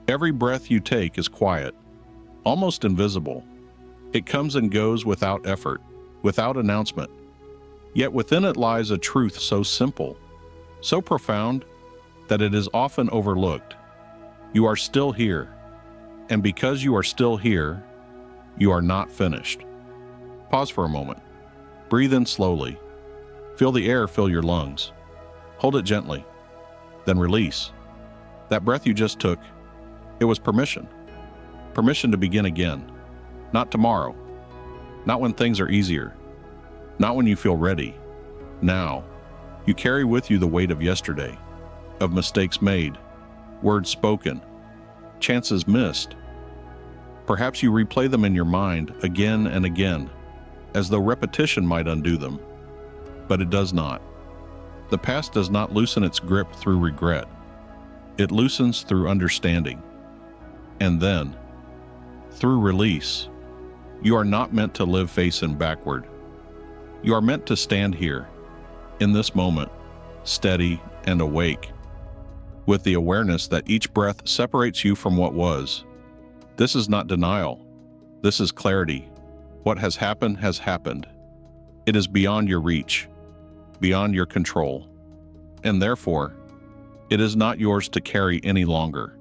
Every breath you take is quiet, almost invisible. It comes and goes without effort, without announcement. Yet within it lies a truth so simple, so profound, that it is often overlooked. You are still here, and because you are still here, you are not finished. Pause for a moment. Breathe in slowly. Feel the air fill your lungs. Hold it gently, then release. That breath you just took, it was permission. Permission to begin again. Not tomorrow. Not when things are easier. Not when you feel ready. Now. You carry with you the weight of yesterday, of mistakes made, words spoken, chances missed. Perhaps you replay them in your mind again and again, as though repetition might undo them. But it does not. The past does not loosen its grip through regret. It loosens through understanding. And then, through release. You are not meant to live facing backward. You are meant to stand here, in this moment, steady and awake, with the awareness that each breath separates you from what was. This is not denial. This is clarity. What has happened has happened. It is beyond your reach, beyond your control, and therefore, it is not yours to carry any longer.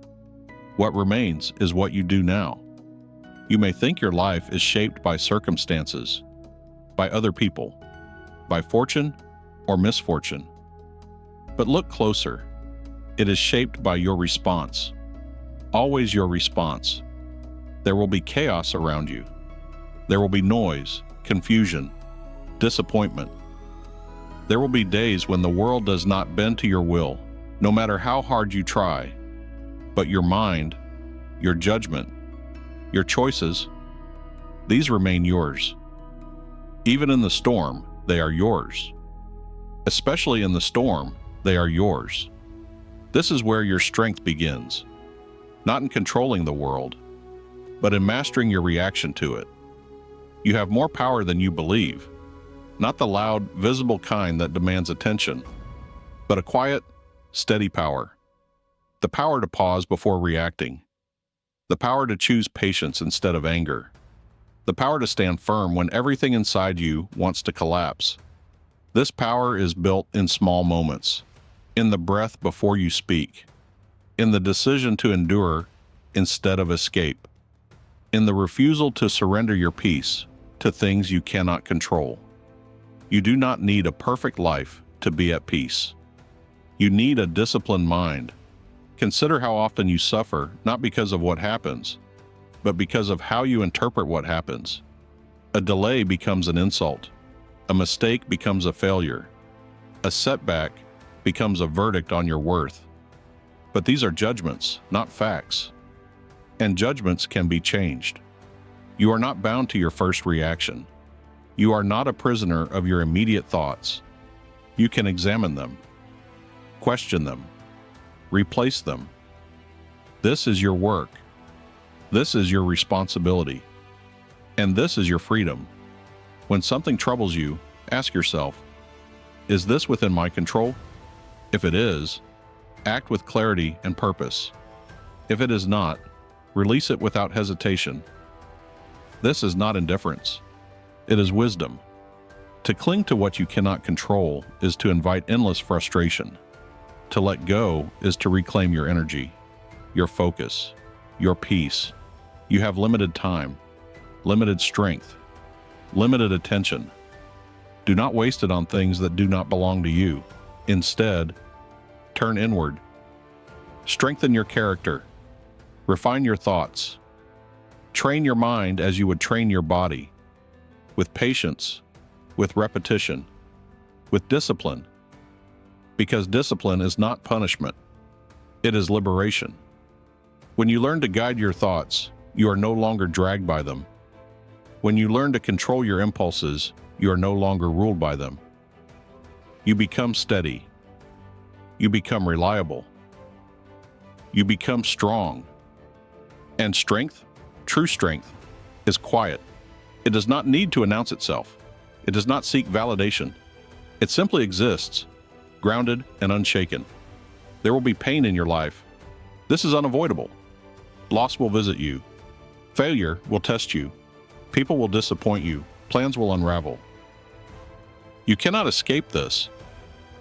What remains is what you do now. You may think your life is shaped by circumstances, by other people, by fortune or misfortune. But look closer. It is shaped by your response. Always your response. There will be chaos around you. There will be noise, confusion, disappointment. There will be days when the world does not bend to your will, no matter how hard you try. But your mind, your judgment, your choices, these remain yours. Even in the storm, they are yours. Especially in the storm, they are yours. This is where your strength begins, not in controlling the world, but in mastering your reaction to it. You have more power than you believe, not the loud, visible kind that demands attention, but a quiet, steady power. The power to pause before reacting. The power to choose patience instead of anger. The power to stand firm when everything inside you wants to collapse. This power is built in small moments, in the breath before you speak, in the decision to endure instead of escape, in the refusal to surrender your peace to things you cannot control. You do not need a perfect life to be at peace. You need a disciplined mind. Consider how often you suffer, not because of what happens, but because of how you interpret what happens. A delay becomes an insult. A mistake becomes a failure. A setback becomes a verdict on your worth. But these are judgments, not facts. And judgments can be changed. You are not bound to your first reaction. You are not a prisoner of your immediate thoughts. You can examine them, question them, replace them. This is your work. This is your responsibility. And this is your freedom. When something troubles you, ask yourself, is this within my control? If it is, act with clarity and purpose. If it is not, release it without hesitation. This is not indifference. It is wisdom. To cling to what you cannot control is to invite endless frustration. To let go is to reclaim your energy, your focus, your peace. You have limited time, limited strength, limited attention. Do not waste it on things that do not belong to you. Instead, turn inward. Strengthen your character. Refine your thoughts. Train your mind as you would train your body, with patience, with repetition, with discipline. Because discipline is not punishment. It is liberation. When you learn to guide your thoughts, you are no longer dragged by them. When you learn to control your impulses, you are no longer ruled by them. You become steady. You become reliable. You become strong. And strength, true strength, is quiet. It does not need to announce itself. It does not seek validation. It simply exists, grounded and unshaken. There will be pain in your life. This is unavoidable. Loss will visit you. Failure will test you. People will disappoint you. Plans will unravel. You cannot escape this,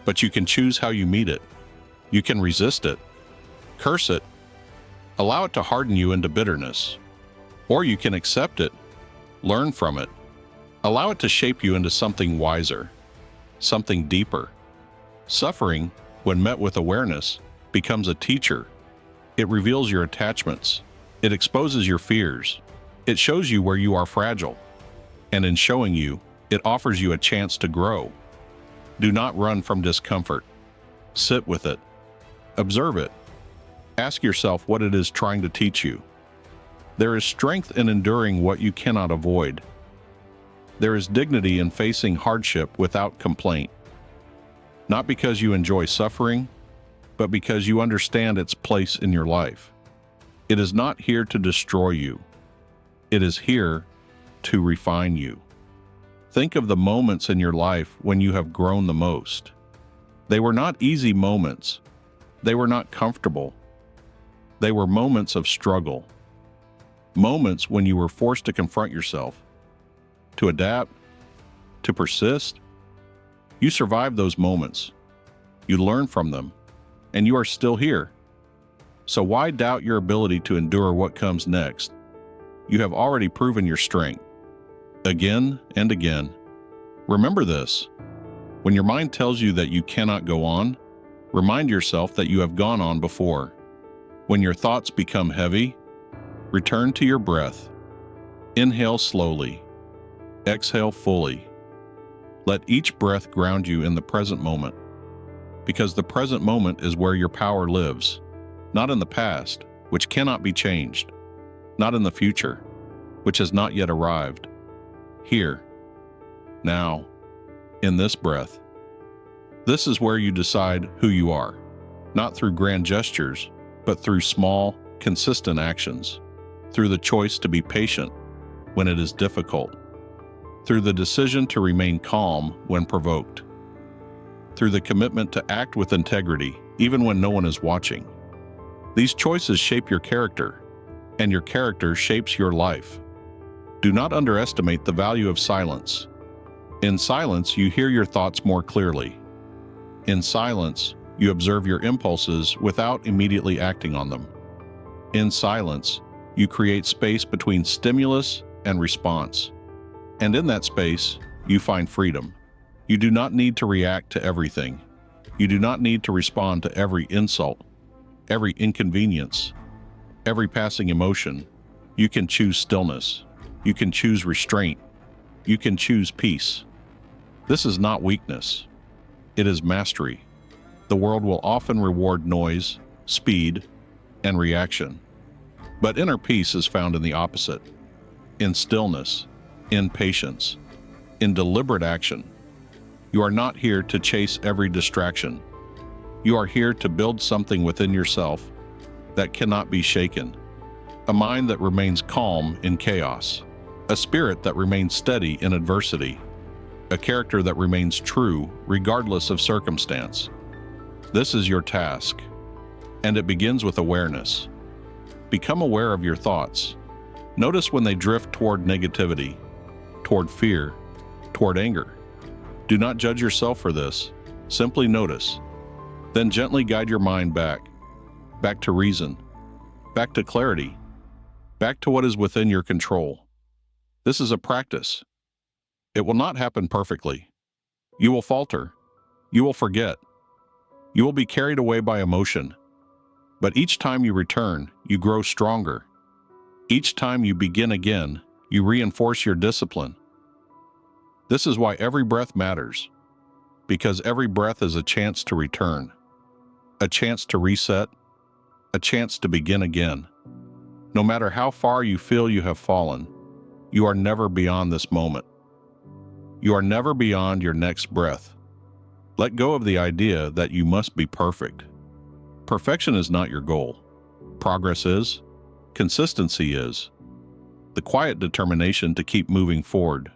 but you can choose how you meet it. You can resist it, curse it, allow it to harden you into bitterness, or you can accept it, learn from it, allow it to shape you into something wiser, something deeper. Suffering, when met with awareness, becomes a teacher. It reveals your attachments. It exposes your fears. It shows you where you are fragile. And in showing you, it offers you a chance to grow. Do not run from discomfort. Sit with it. Observe it. Ask yourself what it is trying to teach you. There is strength in enduring what you cannot avoid. There is dignity in facing hardship without complaint. Not because you enjoy suffering, but because you understand its place in your life. It is not here to destroy you. It is here to refine you. Think of the moments in your life when you have grown the most. They were not easy moments. They were not comfortable. They were moments of struggle. Moments when you were forced to confront yourself, to adapt, to persist. You survived those moments. You learned from them, and you are still here. So why doubt your ability to endure what comes next? You have already proven your strength. Again and again. Remember this. When your mind tells you that you cannot go on, remind yourself that you have gone on before. When your thoughts become heavy, return to your breath. Inhale slowly. Exhale fully. Let each breath ground you in the present moment, because the present moment is where your power lives, not in the past, which cannot be changed, not in the future, which has not yet arrived. Here, now, in this breath. This is where you decide who you are, not through grand gestures, but through small, consistent actions, through the choice to be patient when it is difficult, through the decision to remain calm when provoked, through the commitment to act with integrity even when no one is watching. These choices shape your character, and your character shapes your life. Do not underestimate the value of silence. In silence, you hear your thoughts more clearly. In silence, you observe your impulses without immediately acting on them. In silence, you create space between stimulus and response. And in that space, you find freedom. You do not need to react to everything. You do not need to respond to every insult, every inconvenience, every passing emotion. You can choose stillness. You can choose restraint. You can choose peace. This is not weakness. It is mastery. The world will often reward noise, speed, and reaction. But inner peace is found in the opposite, in stillness, in patience, in deliberate action. You are not here to chase every distraction. You are here to build something within yourself that cannot be shaken, a mind that remains calm in chaos, a spirit that remains steady in adversity, a character that remains true regardless of circumstance. This is your task, and it begins with awareness. Become aware of your thoughts. Notice when they drift toward negativity, toward fear, toward anger. Do not judge yourself for this. Simply notice. Then gently guide your mind back to reason, back to clarity, back to what is within your control. This is a practice. It will not happen perfectly. You will falter. You will forget. You will be carried away by emotion. But each time you return, you grow stronger. Each time you begin again, you reinforce your discipline. This is why every breath matters, because every breath is a chance to return, a chance to reset, a chance to begin again. No matter how far you feel you have fallen, you are never beyond this moment. You are never beyond your next breath. Let go of the idea that you must be perfect. Perfection is not your goal. Progress is. Consistency is. The quiet determination to keep moving forward,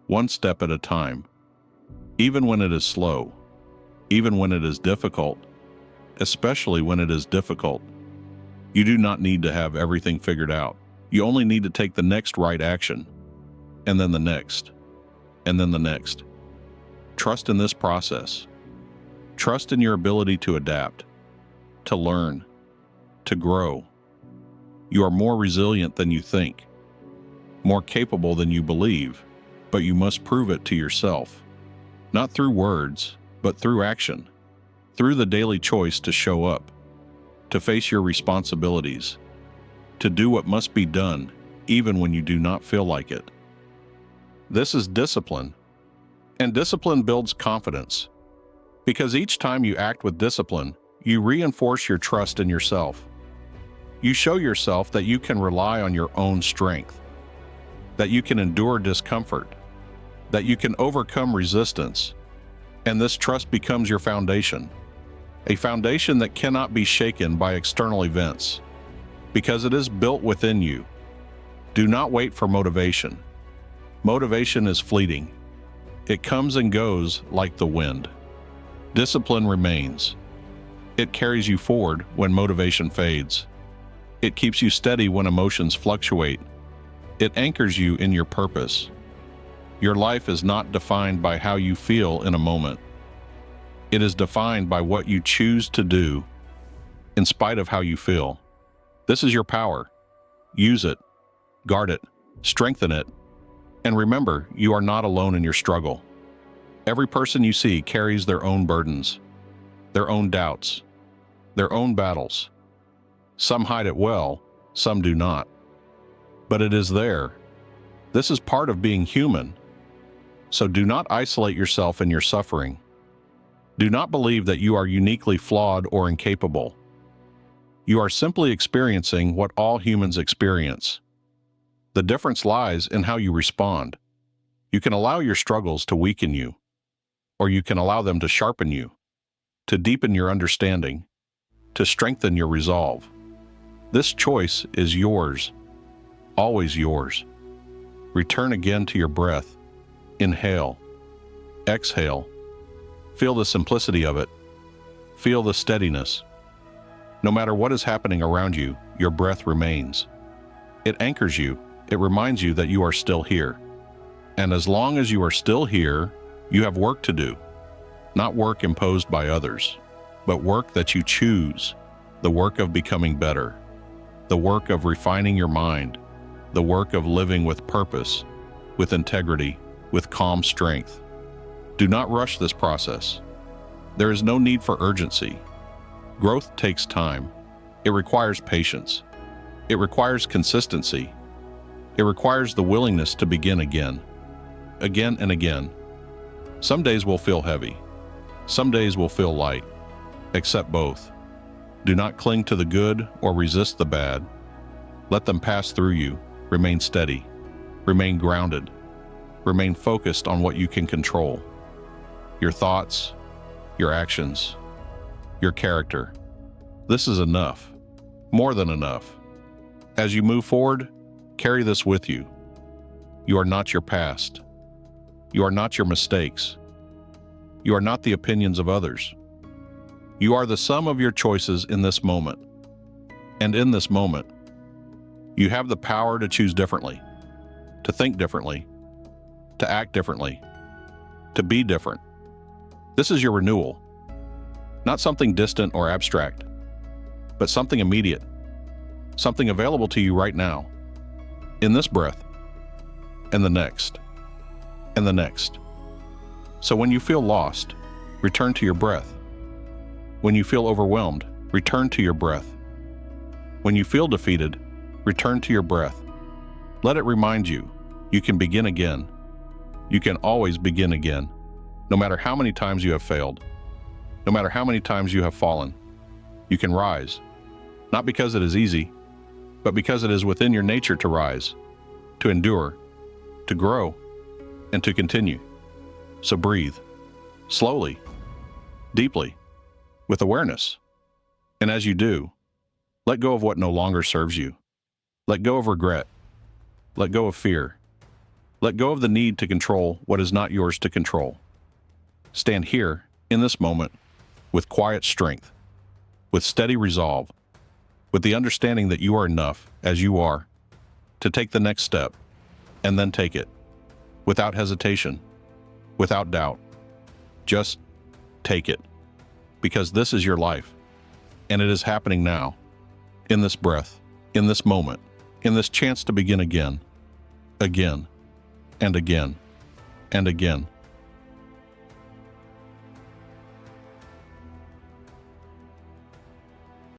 one step at a time, even when it is slow, even when it is difficult, especially when it is difficult. You do not need to have everything figured out. You only need to take the next right action, and then the next, and then the next. Trust in this process. Trust in your ability to adapt, to learn, to grow. You are more resilient than you think, more capable than you believe, but you must prove it to yourself. Not through words, but through action, through the daily choice to show up, to face your responsibilities, to do what must be done, even when you do not feel like it. This is discipline, and discipline builds confidence, because each time you act with discipline, you reinforce your trust in yourself. You show yourself that you can rely on your own strength, that you can endure discomfort, that you can overcome resistance, and this trust becomes your foundation, a foundation that cannot be shaken by external events, because it is built within you. Do not wait for motivation. Motivation is fleeting. It comes and goes like the wind. Discipline remains. It carries you forward when motivation fades. It keeps you steady when emotions fluctuate. It anchors you in your purpose. Your life is not defined by how you feel in a moment. It is defined by what you choose to do in spite of how you feel. This is your power. Use it, guard it, strengthen it, and remember, you are not alone in your struggle. Every person you see carries their own burdens, their own doubts, their own battles. Some hide it well, some do not. But it is there. This is part of being human. So do not isolate yourself in your suffering. Do not believe that you are uniquely flawed or incapable. You are simply experiencing what all humans experience. The difference lies in how you respond. You can allow your struggles to weaken you, or you can allow them to sharpen you, to deepen your understanding, to strengthen your resolve. This choice is yours, always yours. Return again to your breath. Inhale, exhale. Feel the simplicity of it. Feel the steadiness. No matter what is happening around you, your breath remains. It anchors you. It reminds you that you are still here. And as long as you are still here, you have work to do. Not work imposed by others, but work that you choose. The work of becoming better. The work of refining your mind. The work of living with purpose, with integrity, with calm strength. Do not rush this process. There is no need for urgency. Growth takes time. It requires patience. It requires consistency. It requires the willingness to begin again and again. Some days will feel heavy. Some days will feel light. Accept both. Do not cling to the good or resist the bad. Let them pass through you. Remain steady. Remain grounded. Remain focused on what you can control. Your thoughts, your actions, your character. This is enough. More than enough. As you move forward, carry this with you. You are not your past. You are not your mistakes. You are not the opinions of others. You are the sum of your choices in this moment. And in this moment, you have the power to choose differently, to think differently, to act differently, to be different. This is your renewal. Not something distant or abstract, but something immediate, something available to you right now, in this breath, and the next, and the next. So when you feel lost, return to your breath. When you feel overwhelmed, return to your breath. When you feel defeated, return to your breath. Let it remind you, you can begin again. You can always begin again, no matter how many times you have failed, no matter how many times you have fallen. You can rise, not because it is easy, but because it is within your nature to rise, to endure, to grow, and to continue. So breathe, slowly, deeply, with awareness. And as you do, let go of what no longer serves you. Let go of regret. Let go of fear. Let go of the need to control what is not yours to control. Stand here, in this moment, with quiet strength, with steady resolve, with the understanding that you are enough as you are to take the next step, and then take it without hesitation, without doubt. Just take it, because this is your life, and it is happening now, in this breath, in this moment, in this chance to begin again, again, and again, and again.